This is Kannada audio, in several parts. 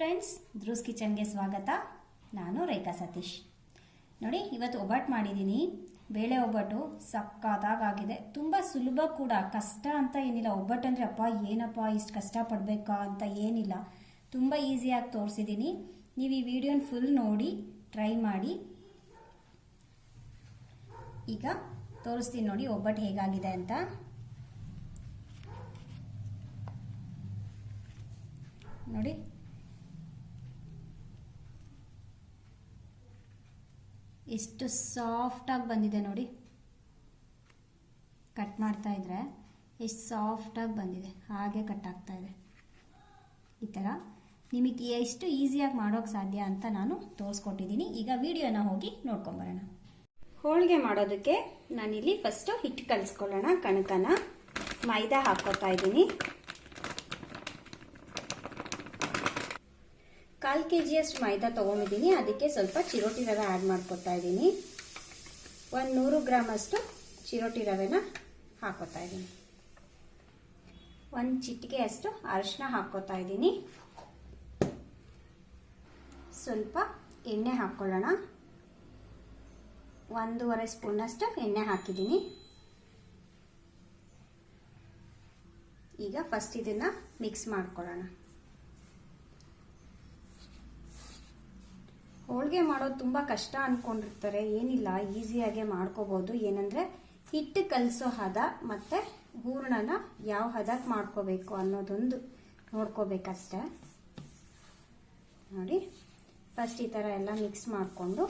ಫ್ರೆಂಡ್ಸ್, ಧ್ರುವ್ಸ್ ಕಿಚನ್ಗೆ ಸ್ವಾಗತ. ನಾನು ರೇಖಾ ಸತೀಶ್. ನೋಡಿ, ಇವತ್ತು ಒಬ್ಬಟ್ಟು ಮಾಡಿದ್ದೀನಿ. ಬೇಳೆ ಒಬ್ಬಟ್ಟು ಸಕ್ಕತ್ತಾಗಿದೆ. ತುಂಬ ಸುಲಭ ಕೂಡ, ಕಷ್ಟ ಅಂತ ಏನಿಲ್ಲ. ಒಬ್ಬಟ್ಟು ಅಂದರೆ ಅಪ್ಪ ಏನಪ್ಪ ಇಷ್ಟು ಕಷ್ಟಪಡಬೇಕಾ ಅಂತ ಏನಿಲ್ಲ, ತುಂಬ ಈಸಿಯಾಗಿ ತೋರಿಸಿದ್ದೀನಿ. ನೀವು ಈ ವಿಡಿಯೋನ ಫುಲ್ ನೋಡಿ ಟ್ರೈ ಮಾಡಿ. ಈಗ ತೋರಿಸ್ತೀನಿ ನೋಡಿ ಒಬ್ಬಟ್ಟು ಹೇಗಾಗಿದೆ ಅಂತ. ನೋಡಿ, ಎಷ್ಟು ಸಾಫ್ಟಾಗಿ ಬಂದಿದೆ ನೋಡಿ. ಕಟ್ ಮಾಡ್ತಾ ಇದ್ರೆ ಎಷ್ಟು ಸಾಫ್ಟಾಗಿ ಬಂದಿದೆ, ಹಾಗೆ ಕಟ್ ಆಗ್ತಾ ಇದೆ. ಈ ಥರ ನಿಮಗೆ ಎಷ್ಟು ಈಸಿಯಾಗಿ ಮಾಡೋಕ್ಕೆ ಸಾಧ್ಯ ಅಂತ ನಾನು ತೋರಿಸ್ಕೊಟ್ಟಿದ್ದೀನಿ. ಈಗ ವಿಡಿಯೋನ ಹೋಗಿ ನೋಡ್ಕೊಂಬರೋಣ. ಹೋಳಿಗೆ ಮಾಡೋದಕ್ಕೆ ನಾನಿಲ್ಲಿ ಫಸ್ಟು ಹಿಟ್ಟು ಕಲಿಸ್ಕೊಳ್ಳೋಣ. ಕಣಕನ ಮೈದಾ ಹಾಕ್ಕೊತಾ ಇದ್ದೀನಿ. 1/4 kg ಮೈದಾ ತೊಗೊಂಡಿದ್ದೀನಿ. ಅದಕ್ಕೆ ಸ್ವಲ್ಪ ಚಿರೋಟಿ ರವೆ ಆ್ಯಡ್ ಮಾಡ್ಕೊತಾ ಇದ್ದೀನಿ. 100 ಗ್ರಾಮ್ ಅಷ್ಟು ಚಿರೋಟಿ ರವೆನ ಹಾಕೋತಾ ಇದ್ದೀನಿ. 1 ಚಿಟಿಕೆ ಅಷ್ಟು ಅರಿಶಿನ ಹಾಕೋತಾ ಇದ್ದೀನಿ. ಸ್ವಲ್ಪ ಎಣ್ಣೆ ಹಾಕ್ಕೊಳ್ಳೋಣ. 1.5 ಸ್ಪೂನಷ್ಟು ಎಣ್ಣೆ ಹಾಕಿದ್ದೀನಿ. ಈಗ ಫಸ್ಟ್ ಇದನ್ನು ಮಿಕ್ಸ್ ಮಾಡ್ಕೊಳ್ಳೋಣ. ಹೋಳಿಗೆ ಮಾಡೋದು ತುಂಬ ಕಷ್ಟ ಅಂದ್ಕೊಂಡಿರ್ತಾರೆ. ಏನಿಲ್ಲ, ಈಸಿಯಾಗೆ ಮಾಡ್ಕೋಬೋದು. ಏನಂದರೆ ಹಿಟ್ಟು ಕಲಸೋ ಹದ ಮತ್ತು ಹೂರಣನ ಯಾವ ಹದಕ್ಕೆ ಮಾಡ್ಕೋಬೇಕು ಅನ್ನೋದೊಂದು ನೋಡ್ಕೋಬೇಕಷ್ಟೆ. ನೋಡಿ, ಫಸ್ಟ್ ಈ ಥರ ಎಲ್ಲ ಮಿಕ್ಸ್ ಮಾಡಿಕೊಂಡು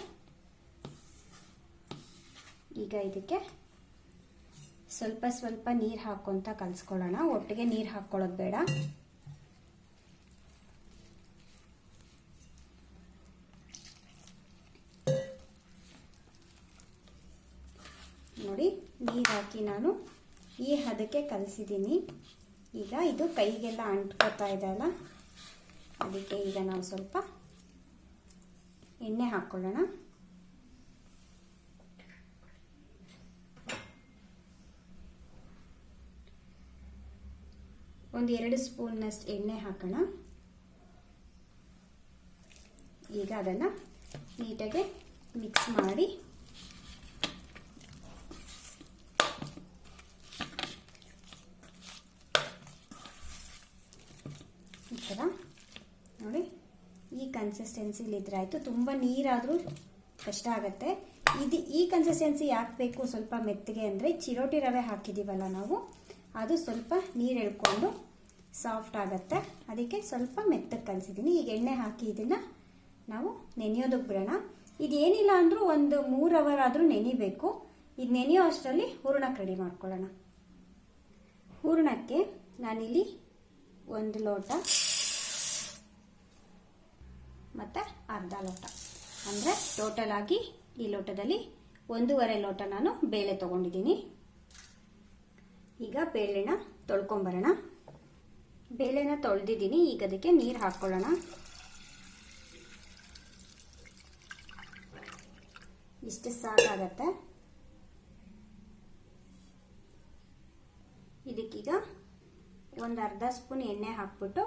ಈಗ ಇದಕ್ಕೆ ಸ್ವಲ್ಪ ಸ್ವಲ್ಪ ನೀರು ಹಾಕ್ಕೊಂತ ಕಲಿಸ್ಕೊಳ್ಳೋಣ. ಒಟ್ಟಿಗೆ ನೀರು ಹಾಕ್ಕೊಳ್ಳೋದು ಬೇಡ. ನೋಡಿ, ನೀರು ಹಾಕಿ ನಾನು ಈ ಹದಕ್ಕೆ ಕಲಸಿದ್ದೀನಿ. ಈಗ ಇದು ಕೈಗೆಲ್ಲ ಅಂಟ್ಕೋತಾ ಇದೆ ಅಲ್ಲ, ಅದಕ್ಕೆ ಈಗ ನಾವು ಸ್ವಲ್ಪ ಎಣ್ಣೆ ಹಾಕ್ಕೊಳ್ಳೋಣ. ಒಂದು 2 ಸ್ಪೂನ್ನಷ್ಟು ಎಣ್ಣೆ ಹಾಕೋಣ. ಈಗ ಅದನ್ನು ನೀಟಾಗಿ ಮಿಕ್ಸ್ ಮಾಡಿ ಈ ಥರ ನೋಡಿ, ಈ ಕನ್ಸಿಸ್ಟೆನ್ಸಿಲಿದ್ರೆ ಆಯಿತು. ತುಂಬ ನೀರಾದರೂ ಕಷ್ಟ ಆಗುತ್ತೆ. ಈ ಕನ್ಸಿಸ್ಟೆನ್ಸಿ ಯಾಕೆ ಬೇಕು ಸ್ವಲ್ಪ ಮೆತ್ತಗೆ ಅಂದರೆ ಚಿರೋಟಿ ರವೆ ಹಾಕಿದ್ದೀವಲ್ಲ ನಾವು, ಅದು ಸ್ವಲ್ಪ ನೀರು ಎಳ್ಕೊಂಡು ಸಾಫ್ಟ್ ಆಗುತ್ತೆ. ಅದಕ್ಕೆ ಸ್ವಲ್ಪ ಮೆತ್ತಗೆ ಕಲಿಸಿದ್ದೀನಿ. ಈಗ ಎಣ್ಣೆ ಹಾಕಿ ಇದನ್ನು ನಾವು ನೆನೆಯೋದಕ್ಕೆ ಬಿಡೋಣ. ಇದೇನಿಲ್ಲ ಅಂದರೂ ಒಂದು 3 ಅವರ್ ಆದರೂ ನೆನಿಬೇಕು. ಇದು ನೆನೆಯೋ ಅಷ್ಟರಲ್ಲಿ ಹೂರಣಕ್ಕೆ ರೆಡಿ ಮಾಡ್ಕೊಳ್ಳೋಣ. ಹೂರಣಕ್ಕೆ ನಾನಿಲ್ಲಿ 1 ಲೋಟ ಮತ್ತು ಅರ್ಧ ಲೋಟ, ಅಂದರೆ ಟೋಟಲ್ ಆಗಿ ಈ ಲೋಟದಲ್ಲಿ 1.5 ಲೋಟ ನಾನು ಬೇಳೆ ತೊಗೊಂಡಿದ್ದೀನಿ. ಈಗ ಬೇಳೆನ ತೊಳ್ಕೊಂಬರೋಣ. ಬೇಳೆನ ತೊಳೆದಿದ್ದೀನಿ. ಈಗ ಅದಕ್ಕೆ ನೀರು ಹಾಕ್ಕೊಳ್ಳೋಣ. ಇಷ್ಟು ಸಾಕಾಗತ್ತೆ. ಇದಕ್ಕೀಗ ಒಂದು ಅರ್ಧ ಸ್ಪೂನ್ ಎಣ್ಣೆ ಹಾಕ್ಬಿಟ್ಟು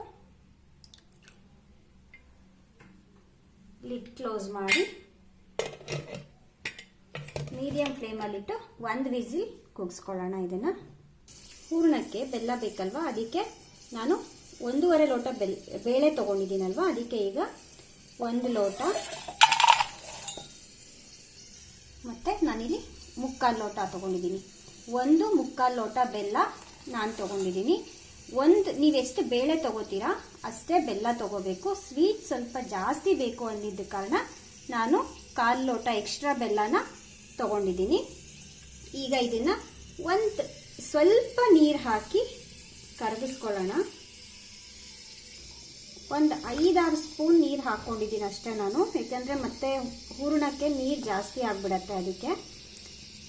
ಲಿಡ್ ಕ್ಲೋಸ್ ಮಾಡಿ ಮೀಡಿಯಂ ಫ್ಲೇಮಲ್ಲಿಟ್ಟು 1 ವಿಸಿಲ್ ಕೂಗಿಸ್ಕೊಳ್ಳೋಣ. ಇದನ್ನು ಹೂರಣಕ್ಕೆ ಬೆಲ್ಲ ಬೇಕಲ್ವಾ, ಅದಕ್ಕೆ ನಾನು 1.5 ಲೋಟ ಬೇಳೆ ತೊಗೊಂಡಿದ್ದೀನಲ್ವ, ಅದಕ್ಕೆ ಈಗ 1 ಲೋಟ ಮತ್ತು ನಾನಿಲ್ಲಿ 3/4 ಲೋಟ ತೊಗೊಂಡಿದ್ದೀನಿ. 1/3 ಲೋಟ ಬೆಲ್ಲ ನಾನು ತೊಗೊಂಡಿದ್ದೀನಿ. ನೀವೆಷ್ಟು ಬೇಳೆ ತೊಗೋತೀರಾ ಅಷ್ಟೇ ಬೆಲ್ಲ ತೊಗೋಬೇಕು. ಸ್ವೀಟ್ ಸ್ವಲ್ಪ ಜಾಸ್ತಿ ಬೇಕು ಅಂದಿದ್ದ ಕಾರಣ ನಾನು 1/4 ಲೋಟ ಎಕ್ಸ್ಟ್ರಾ ಬೆಲ್ಲನ ತೊಗೊಂಡಿದ್ದೀನಿ. ಈಗ ಇದನ್ನು ಸ್ವಲ್ಪ ನೀರು ಹಾಕಿ ಕರಗಿಸ್ಕೊಳ್ಳೋಣ. ಒಂದು 5-6 ಸ್ಪೂನ್ ನೀರು ಹಾಕ್ಕೊಂಡಿದ್ದೀನಿ ಅಷ್ಟೇ ನಾನು, ಯಾಕಂದರೆ ಮತ್ತೆ ಹೂರಣಕ್ಕೆ ನೀರು ಜಾಸ್ತಿ ಆಗಿಬಿಡತ್ತೆ. ಅದಕ್ಕೆ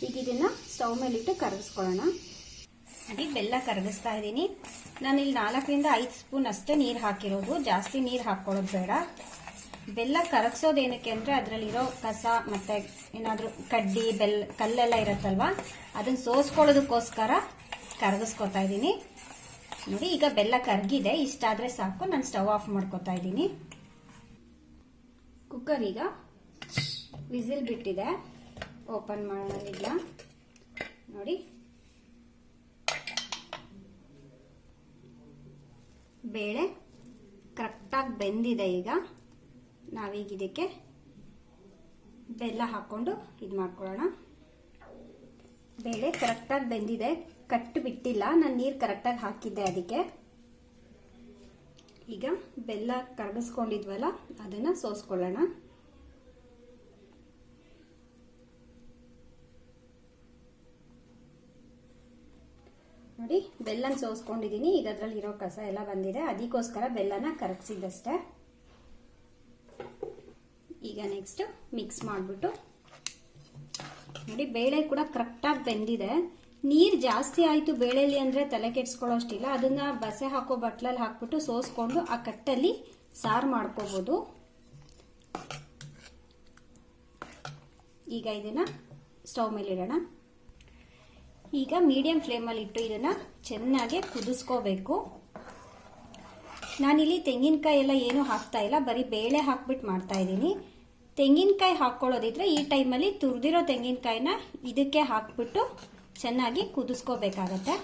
ಈಗ ಇದನ್ನು ಸ್ಟವ್ ಮೇಲಿಟ್ಟು ಕರಗಿಸ್ಕೊಳ್ಳೋಣ. ಅಡಿ ಬೆಲ್ಲ ಕರಗಿಸ್ತಾ ಇದ್ದೀನಿ. ನಾನಿಲ್ಲಿ 4-5 ಸ್ಪೂನ್ ಅಷ್ಟೇ ನೀರು ಹಾಕಿರೋದು, ಜಾಸ್ತಿ ನೀರು ಹಾಕ್ಕೊಳ್ಳೋದು ಬೇಡ. ಬೆಲ್ಲ ಕರಗಿಸೋದೇನಕ್ಕೆ ಅಂದರೆ ಅದರಲ್ಲಿರೋ ಕಸ ಮತ್ತು ಏನಾದರೂ ಕಡ್ಡಿ ಕಲ್ಲೆಲ್ಲ ಇರುತ್ತಲ್ವ, ಅದನ್ನು ಸೋಸ್ಕೊಳ್ಳೋದಕ್ಕೋಸ್ಕರ ಕರಗಿಸ್ಕೊತಾ ಇದ್ದೀನಿ. ನೋಡಿ, ಈಗ ಬೆಲ್ಲ ಕರಗಿದೆ. ಇಷ್ಟಾದರೆ ಸಾಕು. ನಾನು ಸ್ಟವ್ ಆಫ್ ಮಾಡ್ಕೊತಾ ಇದ್ದೀನಿ. ಕುಕ್ಕರ್ ಈಗ ವಿಸಿಲ್ ಬಿಟ್ಟಿದೆ. ಓಪನ್ ಮಾಡೋಣ ಈಗ. ನೋಡಿ, ಬೇಳೆ ಕರೆಕ್ಟಾಗಿ ಬೆಂದಿದೆ. ಈಗ ನಾವೀಗ ಇದಕ್ಕೆ ಬೆಲ್ಲ ಹಾಕ್ಕೊಂಡು ಇದು ಮಾಡ್ಕೊಳ್ಳೋಣ. ಬೇಳೆ ಕರೆಕ್ಟಾಗಿ ಬೆಂದಿದೆ, ಕಟ್ಟು ಬಿಟ್ಟಿಲ್ಲ. ನಾನು ನೀರು ಕರೆಕ್ಟಾಗಿ ಹಾಕಿದ್ದೆ ಅದಕ್ಕೆ. ಈಗ ಬೆಲ್ಲ ಕರಗಿಸ್ಕೊಂಡಿದ್ವಲ್ಲ ಅದನ್ನು ಸೋಸ್ಕೊಳ್ಳೋಣ. ನೋಡಿ, ಬೆಲ್ಲನ ಸೋಸ್ಕೊಂಡಿದ್ದೀನಿ. ಈಗ ಅದರಲ್ಲಿ ಇರೋ ಕಸ ಎಲ್ಲ ಬಂದಿದೆ, ಅದಕ್ಕೋಸ್ಕರ ಬೆಲ್ಲನ ಕರಗಿಸಿದ್ದಷ್ಟೇ. ಈಗ ನೆಕ್ಸ್ಟ್ ಮಿಕ್ಸ್ ಮಾಡಿಬಿಟ್ಟು ನೋಡಿ, ಬೇಳೆ ಕೂಡ ಕರೆಕ್ಟಾಗಿ ಬೆಂದಿದೆ. ನೀರು ಜಾಸ್ತಿ ಆಯಿತು ಬೇಳೆಲಿ ಅಂದರೆ ತಲೆ ಕೆಡ್ಸ್ಕೊಳ್ಳೋಷ್ಟಿಲ್ಲ. ಅದನ್ನ ಬಸೆ ಹಾಕೋ ಬಟ್ಲಲ್ಲಿ ಹಾಕ್ಬಿಟ್ಟು ಸೋಸ್ಕೊಂಡು ಆ ಕಟ್ಟಲ್ಲಿ ಸಾರು ಮಾಡ್ಕೋಬೋದು. ಈಗ ಇದನ್ನ ಸ್ಟವ್ ಮೇಲೆ ಇಡೋಣ. ಈಗ ಮೀಡಿಯಂ ಫ್ಲೇಮಲ್ಲಿ ಇಟ್ಟು ಇದನ್ನ ಚೆನ್ನಾಗಿ ಕುದಿಸ್ಕೋಬೇಕು. ನಾನಿಲ್ಲಿ ತೆಂಗಿನಕಾಯಿ ಎಲ್ಲ ಏನು ಹಾಕ್ತಾ ಇಲ್ಲ, ಬರೀ ಬೇಳೆ ಹಾಕ್ಬಿಟ್ಟು ಮಾಡ್ತಾ ಇದ್ದೀನಿ. ತೆಂಗಿನಕಾಯಿ ಹಾಕ್ಕೊಳ್ಳೋದಿದ್ರೆ ಈ ಟೈಮಲ್ಲಿ ತುರಿದಿರೋ ತೆಂಗಿನಕಾಯಿನ ಇದಕ್ಕೆ ಹಾಕ್ಬಿಟ್ಟು ಚೆನ್ನಾಗಿ ಕುದಿಸ್ಕೋಬೇಕಾಗತ್ತೆ.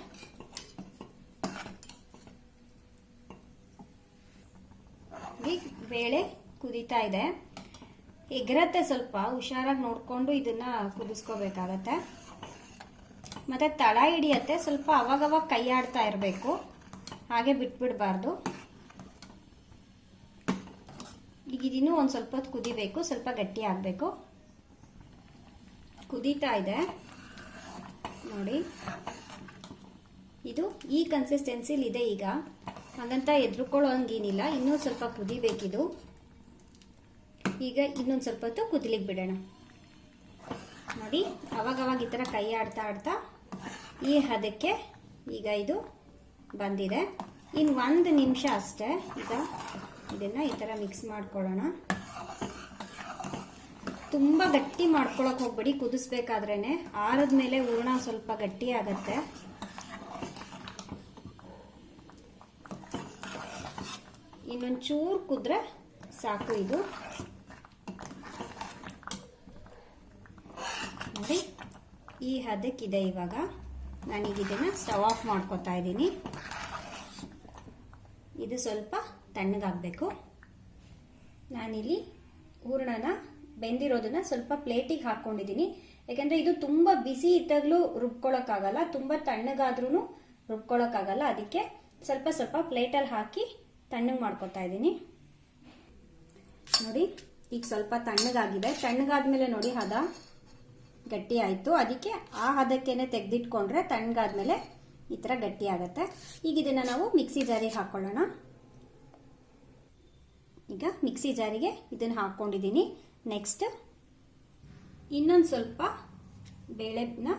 ಬೇಳೆ ಕುದೀತಾ ಇದೆ, ಎಗರತ್ತೆ. ಸ್ವಲ್ಪ ಹುಷಾರಾಗಿ ನೋಡ್ಕೊಂಡು ಇದನ್ನ ಕುದಿಸ್ಕೋಬೇಕಾಗತ್ತೆ. ಮತ್ತೆ ತಳ ಹಿಡಿಯತ್ತೆ, ಸ್ವಲ್ಪ ಅವಾಗವಾಗ ಕೈ ಆಡ್ತಾ ಇರಬೇಕು, ಹಾಗೆ ಬಿಟ್ಬಿಡ್ಬಾರ್ದು. ಈಗ ಇದನ್ನು ಒಂದು ಸ್ವಲ್ಪ ಹೊತ್ತು ಕುದಿಬೇಕು, ಸ್ವಲ್ಪ ಗಟ್ಟಿ ಆಗಬೇಕು. ಕುದೀತಾ ಇದೆ ನೋಡಿ, ಇದು ಈ ಕನ್ಸಿಸ್ಟೆನ್ಸಿಲಿ ಇದೆ. ಈಗ ಹಾಗಂತ ಎದ್ರುಕೊಳ್ಳೋ ಹಂಗೇನಿಲ್ಲ, ಇನ್ನೂ ಸ್ವಲ್ಪ ಕುದಿಬೇಕಿದು. ಈಗ ಇನ್ನೊಂದು ಸ್ವಲ್ಪ ಹೊತ್ತು ಕುದಿಲಿಕ್ಕೆ ಬಿಡೋಣ. ನೋಡಿ, ಅವಾಗವಾಗ ಈ ಥರ ಕೈ ಆಡ್ತಾ ಆಡ್ತಾ ಈ ಹದಕ್ಕೆ ಈಗ ಇದು ಬಂದಿದೆ. ಇನ್ನು 1 ನಿಮಿಷ ಅಷ್ಟೇ. ಈಗ ಇದನ್ನ ಈ ಥರ ಮಿಕ್ಸ್ ಮಾಡ್ಕೊಳ್ಳೋಣ. ತುಂಬ ಗಟ್ಟಿ ಮಾಡ್ಕೊಳಕ್ ಹೋಗ್ಬೇಡಿ, ಕುದಿಸ್ಬೇಕಾದ್ರೇನೆ. ಆರದ್ಮೇಲೆ ಹೂರಣ ಸ್ವಲ್ಪ ಗಟ್ಟಿ ಆಗತ್ತೆ. ಇನ್ನೊಂಚೂರು ಕುದ್ರೆ ಸಾಕು ಇದು. ನೋಡಿ, ಈ ಹದಕ್ಕಿದೆ. ಇವಾಗ ನಾನೀಗ ಇದನ್ನ ಸ್ಟವ್ ಆಫ್ ಮಾಡ್ಕೊತಾ ಇದ್ದೀನಿ. ಇದು ಸ್ವಲ್ಪ ತಣ್ಣಗಾಗಬೇಕು. ನಾನಿಲ್ಲಿ ಹೂರಣನ ಬೆಂದಿರೋದನ್ನ ಸ್ವಲ್ಪ ಪ್ಲೇಟಿಗೆ ಹಾಕೊಂಡಿದ್ದೀನಿ. ಯಾಕಂದ್ರೆ ಇದು ತುಂಬಾ ಬಿಸಿ ಇದ್ದಾಗಲೂ ರುಬ್ಕೊಳಕ್ಕಾಗಲ್ಲ, ತುಂಬಾ ತಣ್ಣಗಾದ್ರೂ ರುಬ್ಕೊಳಕ್ಕಾಗಲ್ಲ. ಅದಕ್ಕೆ ಸ್ವಲ್ಪ ಸ್ವಲ್ಪ ಪ್ಲೇಟಲ್ಲಿ ಹಾಕಿ ತಣ್ಣಗೆ ಮಾಡ್ಕೊತಾ ಇದ್ದೀನಿ. ನೋಡಿ, ಈಗ ಸ್ವಲ್ಪ ತಣ್ಣಗಾಗಿದೆ. ತಣ್ಣಗಾದ್ಮೇಲೆ ನೋಡಿ ಹದ ಗಟ್ಟಿ ಆಯ್ತು. ಅದಕ್ಕೆ ಆ ಹದಕ್ಕೇನೆ ತೆಗೆದಿಟ್ಕೊಂಡ್ರೆ ತಣ್ಣಗಾದ್ಮೇಲೆ ಈ ತರ ಗಟ್ಟಿ ಆಗತ್ತೆ. ಈಗ ಇದನ್ನ ನಾವು ಮಿಕ್ಸಿ ಜಾರಿಗೆ ಹಾಕೊಳ್ಳೋಣ. ಈಗ ಮಿಕ್ಸಿ ಜಾರಿಗೆ ಇದನ್ನ ಹಾಕೊಂಡಿದ್ದೀನಿ. ನೆಕ್ಸ್ಟ್ ಇನ್ನೊಂದು ಸ್ವಲ್ಪ ಬೇಳೆನ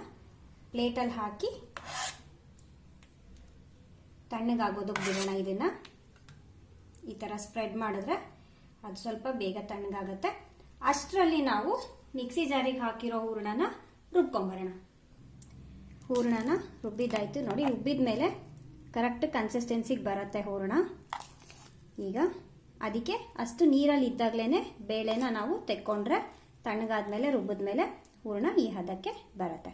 ಪ್ಲೇಟಲ್ಲಿ ಹಾಕಿ ತಣ್ಣಗಾಗೋದಕ್ಕೆ ಬಿಡೋಣ. ಇದನ್ನ ಈ ತರ ಸ್ಪ್ರೆಡ್ ಮಾಡಿದ್ರೆ ಅದು ಸ್ವಲ್ಪ ಬೇಗ ತಣ್ಣಗಾಗತ್ತೆ. ಅಷ್ಟರಲ್ಲಿ ನಾವು ಮಿಕ್ಸಿ ಜಾರಿಗೆ ಹಾಕಿರೋ ಹೂರಣನ ರುಬ್ಕೊಂಬರೋಣ. ಹೂರಣನ ರುಬ್ಬಿದ್ದಾಯ್ತು ನೋಡಿ. ರುಬ್ಬಿದ ಮೇಲೆ ಕರೆಕ್ಟ್ ಕನ್ಸಿಸ್ಟೆನ್ಸಿಗೆ ಬರುತ್ತೆ ಹೂರಣ. ಈಗ ಅದಕ್ಕೆ ಅಷ್ಟು ನೀರಲ್ಲಿ ಇದ್ದಾಗಲೇ ಬೇಳೆನ ನಾವು ತೆಕ್ಕೊಂಡ್ರೆ ತಣ್ಣಗಾದ್ಮೇಲೆ ರುಬ್ಬಿದ್ಮೇಲೆ ಹೂರಣ ಈ ಹದಕ್ಕೆ ಬರುತ್ತೆ.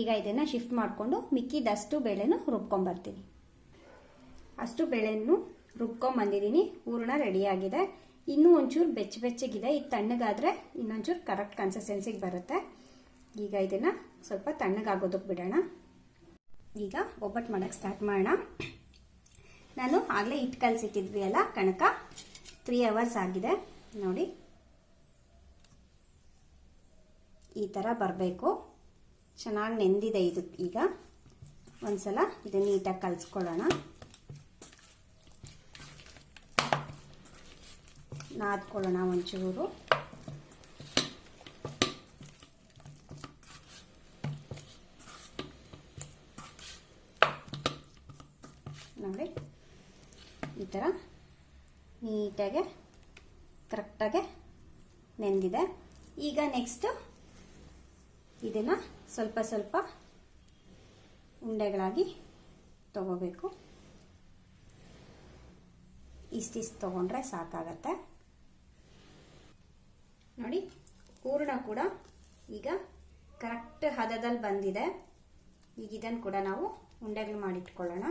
ಈಗ ಇದನ್ನು ಶಿಫ್ಟ್ ಮಾಡಿಕೊಂಡು ಮಿಕ್ಕಿದಷ್ಟು ಬೇಳೆನೂ ರುಬ್ಕೊಂಬರ್ತೀನಿ. ಅಷ್ಟು ಬೇಳೆನೂ ರುಬ್ಕೊಂಬಂದಿದ್ದೀನಿ. ಹೂರಣ ರೆಡಿಯಾಗಿದೆ. ಇನ್ನೂ ಒಂಚೂರು ಬೆಚ್ಚಗಿದೆ. ಇದು ತಣ್ಣಗಾದರೆ ಇನ್ನೊಂಚೂರು ಕರೆಕ್ಟ್ ಕನ್ಸಿಸ್ಟೆನ್ಸಿಗೆ ಬರುತ್ತೆ. ಈಗ ಇದನ್ನು ಸ್ವಲ್ಪ ತಣ್ಣಗಾಗೋದಕ್ಕೆ ಬಿಡೋಣ. ಈಗ ಒಬ್ಬಟ್ಟು ಮಾಡೋಕ್ಕೆ ಸ್ಟಾರ್ಟ್ ಮಾಡೋಣ. ನಾನು ಆಗಲೇ ಹಿಟ್ಟು ಕಲಸಿಟ್ಟಿದ್ವಿ ಅಲ್ಲ ಕಣಕ, 3 ಅವರ್ಸ್ ಆಗಿದೆ ನೋಡಿ. ಈ ಥರ ಬರಬೇಕು. ಚೆನ್ನಾಗಿ ನೆಂದಿದೆ ಇದು. ಈಗ ಒಂದ್ಸಲ ಇದನ್ನು ನೀಟಾಗಿ ಕಲಿಸ್ಕೊಳ್ಳೋಣ. ನಾದ್ಕೊಳ್ಳೋಣ ಒಂಚೂರು. ನೋಡಿ, ಈ ಥರ ನೀಟಾಗೆ ಕರೆಕ್ಟಾಗೆ ನೆಂದಿದೆ. ಈಗ ನೆಕ್ಸ್ಟ್ ಇದನ್ನು ಸ್ವಲ್ಪ ಸ್ವಲ್ಪ ಉಂಡೆಗಳಾಗಿ ತಗೋಬೇಕು. ಇಷ್ಟಿಷ್ಟು ತಗೊಂಡ್ರೆ ಸಾಕಾಗತ್ತೆ. ನೋಡಿ ಹೂರಣ ಕೂಡ ಈಗ ಕರೆಕ್ಟ್ ಹದದಲ್ಲಿ ಬಂದಿದೆ. ಈಗ ಇದನ್ನು ಕೂಡ ನಾವು ಉಂಡೆಗಳು ಮಾಡಿಟ್ಕೊಳ್ಳೋಣ.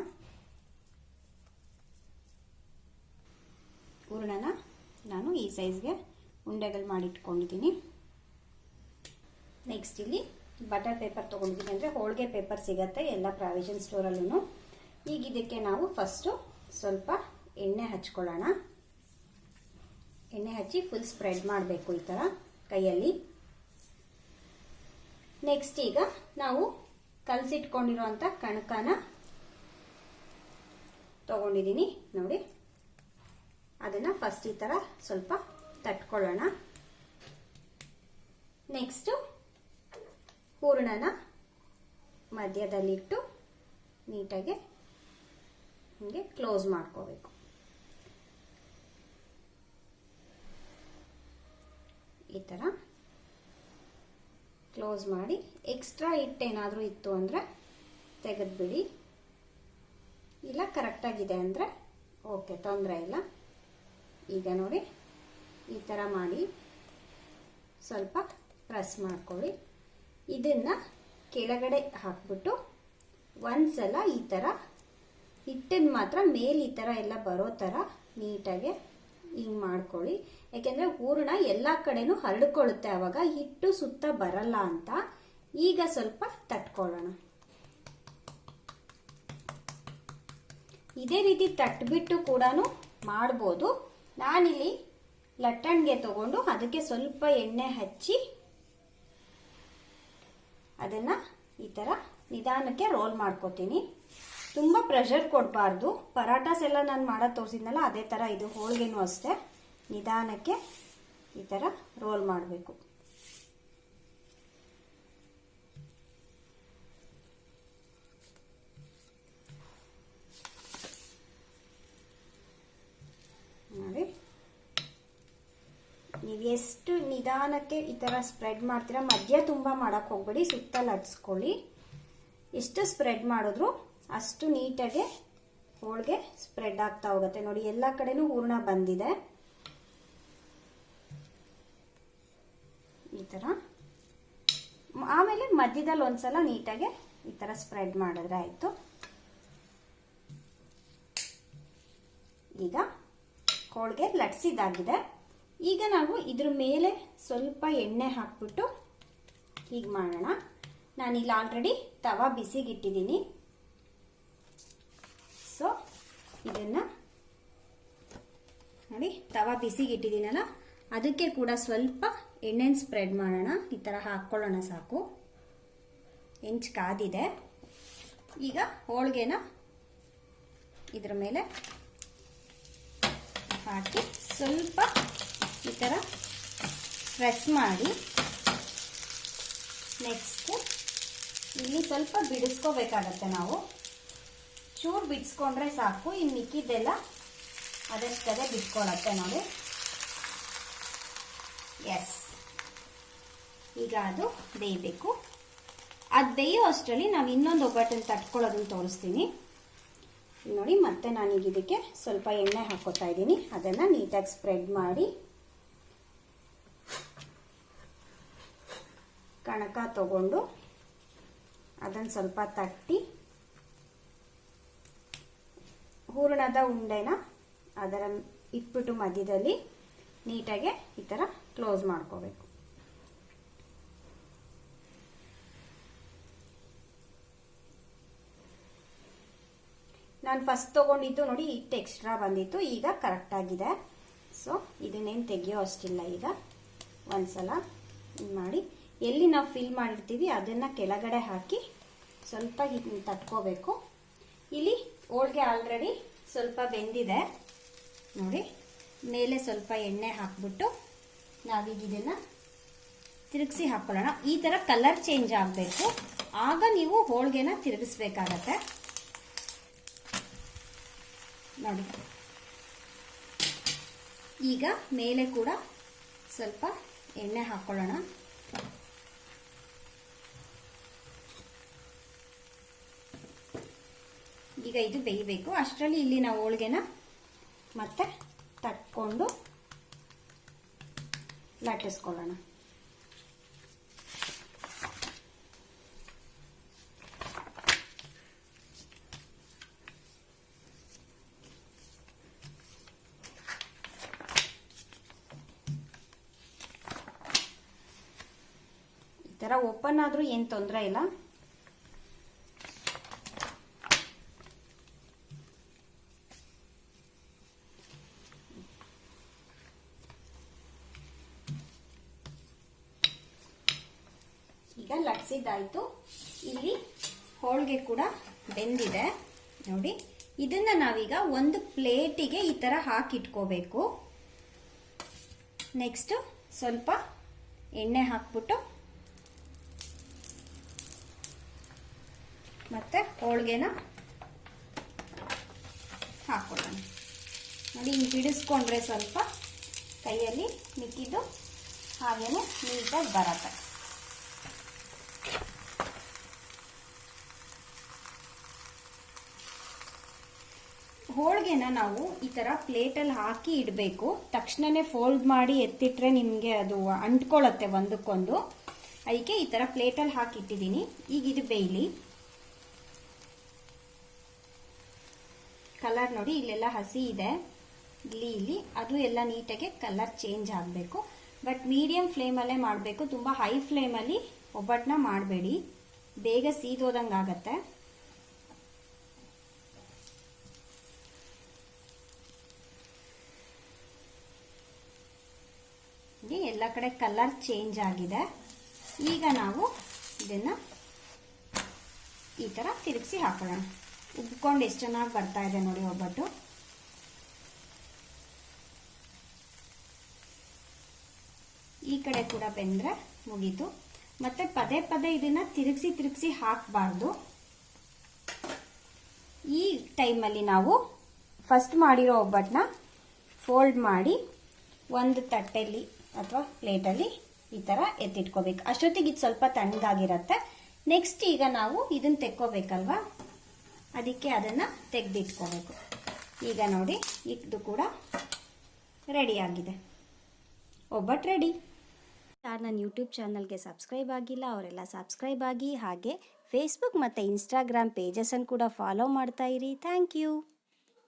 ಹೂರಣನ ನಾನು ಈ ಸೈಜ್ಗೆ ಉಂಡೆಗಳು ಮಾಡಿಟ್ಕೊಂಡಿದ್ದೀನಿ. ನೆಕ್ಸ್ಟ್ ಇಲ್ಲಿ ಬಟರ್ ಪೇಪರ್ ತೊಗೊಂಡಿದ್ದೀನಿ, ಅಂದರೆ ಹೋಳಿಗೆ ಪೇಪರ್ ಸಿಗತ್ತೆ ಎಲ್ಲ ಪ್ರಾವಿಷನ್ ಸ್ಟೋರಲ್ಲೂ. ಈಗ ಇದಕ್ಕೆ ನಾವು ಫಸ್ಟು ಸ್ವಲ್ಪ ಎಣ್ಣೆ ಹಚ್ಕೊಳ್ಳೋಣ. ಎಣ್ಣೆ ಹಚ್ಚಿ ಫುಲ್ ಸ್ಪ್ರೆಡ್ ಮಾಡಬೇಕು ಈ ಥರ ಕೈಯಲ್ಲಿ. ನೆಕ್ಸ್ಟ್ ಈಗ ನಾವು ಕಲಸಿಟ್ಕೊಂಡಿರೋಂಥ ಕಣಕನ ತಗೊಂಡಿದ್ದೀನಿ ನೋಡಿ. ಅದನ್ನು ಫಸ್ಟ್ ಈ ಥರ ಸ್ವಲ್ಪ ತಟ್ಕೊಳ್ಳೋಣ. ನೆಕ್ಸ್ಟು ಹೂರಣನ ಮಧ್ಯದಲ್ಲಿಟ್ಟು ನೀಟಾಗಿ ಹೀಗೆ ಕ್ಲೋಸ್ ಮಾಡ್ಕೋಬೇಕು. ಈ ಥರ ಕ್ಲೋಸ್ ಮಾಡಿ ಎಕ್ಸ್ಟ್ರಾ ಹಿಟ್ಟೇನಾದರೂ ಇತ್ತು ಅಂದರೆ ತೆಗೆದುಬಿಡಿ, ಇಲ್ಲ ಕರೆಕ್ಟಾಗಿದೆ ಅಂದರೆ ಓಕೆ, ತೊಂದರೆ ಇಲ್ಲ. ಈಗ ನೋಡಿ ಈ ಥರ ಮಾಡಿ ಸ್ವಲ್ಪ ಪ್ರೆಸ್ ಮಾಡ್ಕೊಳ್ಳಿ. ಇದನ್ನು ಕೆಳಗಡೆ ಹಾಕ್ಬಿಟ್ಟು ಒಂದ್ಸಲ ಈ ಥರ ಹಿಟ್ಟನ್ನು ಮಾತ್ರ ಮೇಲೆ ಈ ಥರ ಎಲ್ಲ ಬರೋ ಥರ ನೀಟಾಗಿ ಹಿಂಗೆ ಮಾಡ್ಕೊಳ್ಳಿ. ಯಾಕೆಂದರೆ ಹೂರಣ ಎಲ್ಲ ಕಡೆನೂ ಹರಡ್ಕೊಳ್ಳುತ್ತೆ, ಆವಾಗ ಹಿಟ್ಟು ಸುತ್ತ ಬರಲ್ಲ ಅಂತ. ಈಗ ಸ್ವಲ್ಪ ತಟ್ಕೊಳ್ಳೋಣ. ಇದೇ ರೀತಿ ತಟ್ಬಿಟ್ಟು ಕೂಡ ಮಾಡ್ಬೋದು. ನಾನಿಲ್ಲಿ ಲಟ್ಟಣಿಗೆ ತಗೊಂಡು ಅದಕ್ಕೆ ಸ್ವಲ್ಪ ಎಣ್ಣೆ ಹಚ್ಚಿ ಅದನ್ನು ಈ ಥರ ನಿಧಾನಕ್ಕೆ ರೋಲ್ ಮಾಡ್ಕೋತೀನಿ. ತುಂಬ ಪ್ರೆಷರ್ ಕೊಡಬಾರ್ದು. ಪರಾಟಾಸ್ ಎಲ್ಲ ನಾನು ಮಾಡೋದು ತೋರಿಸಿದ್ನಲ್ಲ ಅದೇ ಥರ ಇದು ಹೋಳಿಗೆನೂ ಅಷ್ಟೇ, ನಿಧಾನಕ್ಕೆ ಈ ಥರ ರೋಲ್ ಮಾಡಬೇಕು. ನೋಡಿ, ನೀವು ಎಷ್ಟು ನಿಧಾನಕ್ಕೆ ಈ ಥರ ಸ್ಪ್ರೆಡ್ ಮಾಡ್ತೀರಾ, ಮಧ್ಯ ತುಂಬ ಮಾಡೋಕ್ಕೆ ಹೋಗ್ಬೇಡಿ, ಸುತ್ತಲ್ಲಿ ಹಚ್ಕೊಳ್ಳಿ. ಎಷ್ಟು ಸ್ಪ್ರೆಡ್ ಮಾಡಿದ್ರು ಅಷ್ಟು ನೀಟಾಗಿ ಹೋಳಿಗೆ ಸ್ಪ್ರೆಡ್ ಆಗ್ತಾ ಹೋಗುತ್ತೆ. ನೋಡಿ ಎಲ್ಲ ಕಡೆನೂ ಹೂರಣ ಬಂದಿದೆ. ಈ ಥರ ಆಮೇಲೆ ಮಧ್ಯದಲ್ಲಿ ಒಂದ್ಸಲ ನೀಟಾಗಿ ಈ ಥರ ಸ್ಪ್ರೆಡ್ ಮಾಡಿದ್ರೆ ಆಯಿತು. ಈಗ ಹೋಳಿಗೆ ಲಟ್ಸಿದಾಗಿದೆ. ಈಗ ನಾವು ಇದ್ರ ಮೇಲೆ ಸ್ವಲ್ಪ ಎಣ್ಣೆ ಹಾಕ್ಬಿಟ್ಟು ಹೀಗೆ ಮಾಡೋಣ. ನಾನಿಲ್ಲಿ ಆಲ್ರೆಡಿ ತವಾ ಬಿಸಿಗಿಟ್ಟಿದ್ದೀನಿ. ಸೊ ಇದನ್ನು ನೋಡಿ, ತವಾ ಬಿಸಿಗಿಟ್ಟಿದ್ದೀನಲ್ಲ ಅದಕ್ಕೆ ಕೂಡ ಸ್ವಲ್ಪ ಎಣ್ಣೆನ ಸ್ಪ್ರೆಡ್ ಮಾಡೋಣ. ಈ ಥರ ಹಾಕ್ಕೊಳ್ಳೋಣ ಸಾಕು. ಹೆಂಚು ಕಾದಿದೆ. ಈಗ ಹೋಳಿಗೆನ ಇದ್ರ ಮೇಲೆ ಹಾಕಿ ಸ್ವಲ್ಪ ಈ ಥರ ಪ್ರೆಸ್ ಮಾಡಿ, ನೆಕ್ಸ್ಟ್ ಇಲ್ಲಿ ಸ್ವಲ್ಪ ಬಿಡಿಸ್ಕೋಬೇಕಾಗತ್ತೆ. ನಾವು ಚೂರು ಬಿಡಿಸ್ಕೊಂಡ್ರೆ ಸಾಕು, ಇನ್ನು ಮಿಕ್ಕಿದ್ದೆಲ್ಲ ಅದಷ್ಟೇ ಬಿಟ್ಕೊಳತ್ತೆ ನೋಡಿ. ಎಸ್, ಈಗ ಅದು ಬೇಯಬೇಕು. ಅದು ಬೇಯೋ ಅಷ್ಟರಲ್ಲಿ ನಾವು ಇನ್ನೊಂದು ಒಬ್ಬಟ್ಟನ್ನು ತಟ್ಕೊಳ್ಳೋದನ್ನು ತೋರಿಸ್ತೀನಿ ನೋಡಿ. ಮತ್ತೆ ನಾನೀಗ ಇದಕ್ಕೆ ಸ್ವಲ್ಪ ಎಣ್ಣೆ ಹಾಕೋತಾ ಇದ್ದೀನಿ. ಅದನ್ನು ನೀಟಾಗಿ ಸ್ಪ್ರೆಡ್ ಮಾಡಿ ಕಣಕ ತಗೊಂಡು ಅದನ್ನು ಸ್ವಲ್ಪ ತಟ್ಟಿ ಹೂರಣದ ಉಂಡೆನ ಅದರ ಇಟ್ಬಿಟ್ಟು ಮಧ್ಯದಲ್ಲಿ ನೀಟಾಗಿ ಈ ಥರ ಕ್ಲೋಸ್ ಮಾಡ್ಕೋಬೇಕು. ನಾನು ಫಸ್ಟ್ ತೊಗೊಂಡಿದ್ದು ನೋಡಿ ಹಿಟ್ಟು ಎಕ್ಸ್ಟ್ರಾ ಬಂದಿತ್ತು, ಈಗ ಕರೆಕ್ಟ್ ಆಗಿದೆ. ಸೊ ಇದನ್ನೇನು ತೆಗಿಯೋ ಅಷ್ಟಿಲ್ಲ. ಈಗ ಒಂದ್ಸಲ ಮಾಡಿ ಎಲ್ಲಿ ನಾವು ಫಿಲ್ ಮಾಡಿರ್ತೀವಿ ಅದನ್ನು ಕೆಳಗಡೆ ಹಾಕಿ ಸ್ವಲ್ಪ ಹಿಟ್ಟು ತಟ್ಕೋಬೇಕು. ಇಲ್ಲಿ ಹೋಳಿಗೆ ಆಲ್ರೆಡಿ ಸ್ವಲ್ಪ ಬೆಂದಿದೆ ನೋಡಿ. ಮೇಲೆ ಸ್ವಲ್ಪ ಎಣ್ಣೆ ಹಾಕ್ಬಿಟ್ಟು ನಾವೀಗ ಇದನ್ನು ತಿರುಗಿಸಿ ಹಾಕ್ಕೊಳ್ಳೋಣ. ಈ ಥರ ಕಲರ್ ಚೇಂಜ್ ಆಗಬೇಕು, ಆಗ ನೀವು ಹೋಳಿಗೆನ ತಿರುಗಿಸ್ಬೇಕಾಗತ್ತೆ ನೋಡಿ. ಈಗ ಮೇಲೆ ಕೂಡ ಸ್ವಲ್ಪ ಎಣ್ಣೆ ಹಾಕ್ಕೊಳ್ಳೋಣ. ಈಗ ಇದು ಬೇಯಬೇಕು. ಅಷ್ಟರಲ್ಲಿ ಇಲ್ಲಿ ನಾವು ಹೋಳಿಗೆನ ಮತ್ತೆ ತಟ್ಕೊಂಡು ಲಟ್ಟಿಸ್ಕೊಳ್ಳೋಣ. ಈ ಥರ ಓಪನ್ ಆದರೂ ಏನು ತೊಂದರೆ ಇಲ್ಲ. ಈಗ ಲಟ್ಸಿದ್ದಾಯ್ತು. ಇಲ್ಲಿ ಹೋಳಿಗೆ ಕೂಡ ಬೆಂದಿದೆ ನೋಡಿ. ಇದನ್ನ ನಾವೀಗ ಒಂದು ಪ್ಲೇಟಿಗೆ ಈ ತರ ಹಾಕಿಟ್ಕೋಬೇಕು. ನೆಕ್ಸ್ಟ್ ಸ್ವಲ್ಪ ಎಣ್ಣೆ ಹಾಕ್ಬಿಟ್ಟು ಮತ್ತೆ ಹೋಳಿಗೆನ ಹಾಕೊಳ್ಳೋಣ. ನೋಡಿ, ಹಿಂಗೆ ಬಿಡಿಸ್ಕೊಂಡ್ರೆ ಸ್ವಲ್ಪ ಕೈಯಲ್ಲಿ ಮಿಕ್ಕಿದ್ದು ಹಾಗೇನೆ ನೀಟಾಗಿ ಬರತ್ತೆ. ಹೋಳಿಗೆನ ನಾವು ಈ ಥರ ಪ್ಲೇಟಲ್ಲಿ ಹಾಕಿ ಇಡಬೇಕು. ತಕ್ಷಣನೇ ಫೋಲ್ಡ್ ಮಾಡಿ ಎತ್ತಿಟ್ರೆ ನಿಮಗೆ ಅದು ಅಂಟ್ಕೊಳ್ಳುತ್ತೆ ಒಂದಕ್ಕೊಂದು. ಅದಕ್ಕೆ ಈ ಥರ ಪ್ಲೇಟಲ್ಲಿ ಹಾಕಿ ಇಟ್ಟಿದ್ದೀನಿ. ಈಗ ಇದು ಬೇಯಲಿ. ಕಲರ್ ನೋಡಿ, ಇಲ್ಲೆಲ್ಲ ಹಸಿ ಇದೆ, ಇಲ್ಲಿ ಅದು ಎಲ್ಲ ನೀಟಾಗಿ ಕಲರ್ ಚೇಂಜ್ ಆಗಬೇಕು. ಬಟ್ ಮೀಡಿಯಂ ಫ್ಲೇಮಲ್ಲೇ ಮಾಡಬೇಕು. ತುಂಬ ಹೈ ಫ್ಲೇಮಲ್ಲಿ ಒಬ್ಬಟ್ಟನ್ನ ಮಾಡಬೇಡಿ, ಬೇಗ ಸೀದೋದಂಗೆ ಆಗತ್ತೆ. ಎಲ್ಲ ಕಡೆ ಕಲರ್ ಚೇಂಜ್ ಆಗಿದೆ. ಈಗ ನಾವು ಇದನ್ನ ಈ ತರ ತಿರುಗಿಸಿ ಹಾಕೊಳ್ಳೋಣ. ಉಬ್ಕೊಂಡು ಎಷ್ಟು ಚೆನ್ನಾಗಿ ಬರ್ತಾ ಇದೆ ನೋಡಿ ಒಬ್ಬಟ್ಟು. ಈ ಕಡೆ ಕೂಡ ಬೆಂದ್ರೆ ಮುಗೀತು. ಮತ್ತೆ ಪದೇ ಪದೇ ಇದನ್ನ ತಿರುಗಿಸಿ ಹಾಕಬಾರ್ದು. ಈ ಟೈಮಲ್ಲಿ ನಾವು ಫಸ್ಟ್ ಮಾಡಿರೋ ಒಬ್ಬಟ್ಟನ್ನ ಫೋಲ್ಡ್ ಮಾಡಿ ಒಂದು ತಟ್ಟೆಯಲ್ಲಿ ಅಥವಾ ಪ್ಲೇಟಲ್ಲಿ ಈ ಥರ ಎತ್ತಿಟ್ಕೋಬೇಕು. ಅಷ್ಟೊತ್ತಿಗೆ ಇದು ಸ್ವಲ್ಪ ತಣ್ಣಗಾಗಿರತ್ತೆ. ನೆಕ್ಸ್ಟ್ ಈಗ ನಾವು ಇದನ್ನ ತೆಕ್ಕೋಬೇಕಲ್ವಾ, ಅದಕ್ಕೆ ಅದನ್ನು ತೆಗೆದಿಟ್ಕೋಬೇಕು. ಈಗ ನೋಡಿ, ಇದು ಕೂಡ ರೆಡಿ ಆಗಿದೆ. ಒಬ್ಬಟ್ಟು ರೆಡಿ. ಯಾರು ನನ್ನ ಯೂಟ್ಯೂಬ್ ಚಾನಲ್ಗೆ ಸಬ್ಸ್ಕ್ರೈಬ್ ಆಗಿಲ್ಲ ಅವರೆಲ್ಲ ಸಬ್ಸ್ಕ್ರೈಬ್ ಆಗಿ, ಹಾಗೆ ಫೇಸ್ಬುಕ್ ಮತ್ತು ಇನ್ಸ್ಟಾಗ್ರಾಮ್ ಪೇಜಸನ್ನು ಕೂಡ ಫಾಲೋ ಮಾಡ್ತಾ ಇರಿ. Thank you.